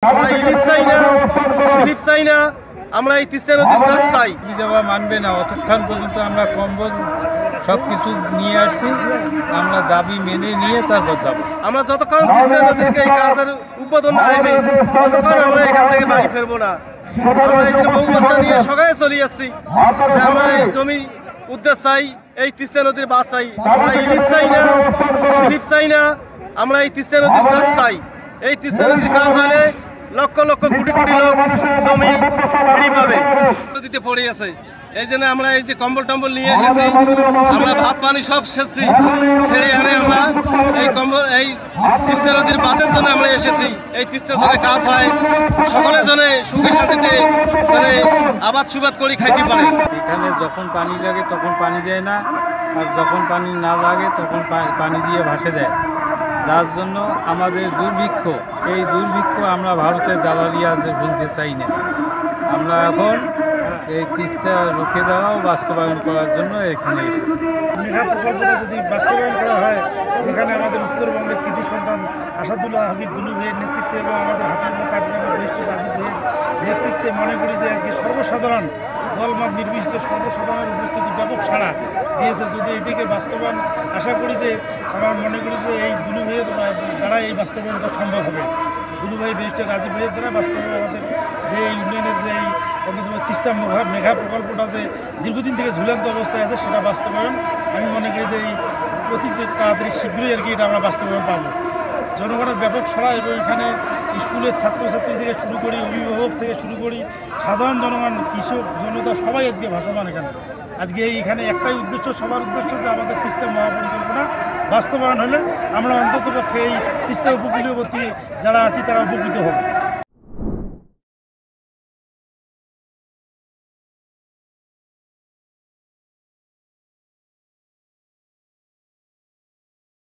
আমরা ইলিপ চাই না, স্লিপ চাই না, আমরা এই তিস্তা নদীর কাজ চাই। দেওয়া মানবে না, অতক্ষণ পর্যন্ত আমরা কম্বল সব কিছু নিয়ে আসছি, আমরা দাবি মেনে নিয়ে তারপর যাবো। আমরা যতক্ষণ তিস্তা নদীর এই কাজের উদ্বোধন না হবে ততক্ষণ আমরা এখান থেকে বাড়ি ফেরবো না। আমরা এই বহু বছর নিয়ে সবাই চলে যাচ্ছি যে আমরা এই জমি উদ্ধার চাই, এই তিস্তা নদীর বাঁধ চাই। আমরা ইলিপ চাই না, স্লিপ চাই না, আমরা এই তিস্তা নদীর কাজ চাই। এই তিস্তা নদীর কাজ হলে লক্ষ লক্ষ কোটি কোটি লোক জমি ফ্রি পাবে। নদীতে পড়ে আছে, এই জন্য আমরা এই যে কম্বল টম্বল নিয়ে এসেছি, আমরা ভাত পানি সব সেচছি, ছেড়ে আনে আমরা এই কম্বল এই তিস্তা নদীর বাঁধের জন্য আমরা এসেছি। এই তিস্তা জনে কাজ হয়, সকলের জনে সুখী শান্তিতে জনে আবাদ সুবাদ করে খাইতে পারে। এখানে যখন পানি লাগে তখন পানি দেয় না, আর যখন পানি না লাগে তখন পানি দিয়ে ভাসে দেয়, যার জন্য আমাদের দুর্ভিক্ষ। এই দুর্ভিক্ষ আমরা ভারতের দালালিয়া বলতে চাই না। আমরা এখন এই তিস্তা রুখে দেওয়া ও বাস্তবায়ন করার জন্য এখানে এসেছি। মেঘা প্রকল্পটা যদি বাস্তবায়ন করা হয়, যেখানে আমাদের উত্তরবঙ্গের কৃতি সন্তান আসাদুল্লাহ হাবিব দুলু ভাইয়ের নেতৃত্বে এবং আমাদের হাতিমুল্লাহ কাঠগ্রামের বরিষ্ঠ রাজীব ভাইয়ের নেতৃত্বে মনে করি যে আজকে সর্বসাধারণ দলমত নির্বিশেষে সর্বসাধারণের উপস্থিতি ব্যাপক সাড়া দিয়েছে। যদি এটিকে বাস্তবায়ন আশা করি যে আমার মনে করি যে এই দুলু ভাইয়ের দ্বারা এই বাস্তবায়নটা সম্ভব হবে। দুলু ভাই বরিষ্ঠ রাজীব ভাইয়ের দ্বারা বাস্তবায়ন আমাদের যে এই উন্নয়নের যে এই তিস্তা মেঘা প্রকল্পটা যে দীর্ঘদিন থেকে ঝুলন্ত অবস্থায় আছে সেটা বাস্তবায়ন আমি মনে করি যে এই অতি তাড়াতাড়ি শীঘ্রই আর কি এটা আমরা বাস্তবায়ন পাবো। জনগণের ব্যাপক সাড়া এবং এখানে স্কুলের ছাত্রছাত্রী থেকে শুরু করি, অভিভাবক থেকে শুরু করি, সাধারণ জনগণ, কৃষক জনতা সবাই আজকে ভাসমান এখানে। আজকে এইখানে একটাই উদ্দেশ্য, সবার উদ্দেশ্য যে আমাদের তিস্তা মহাপরিকল্পনা বাস্তবায়ন হলে আমরা অন্ততপক্ষে এই তিস্তা উপকূলীয়বর্তী যারা আছি তারা উপকৃত হব।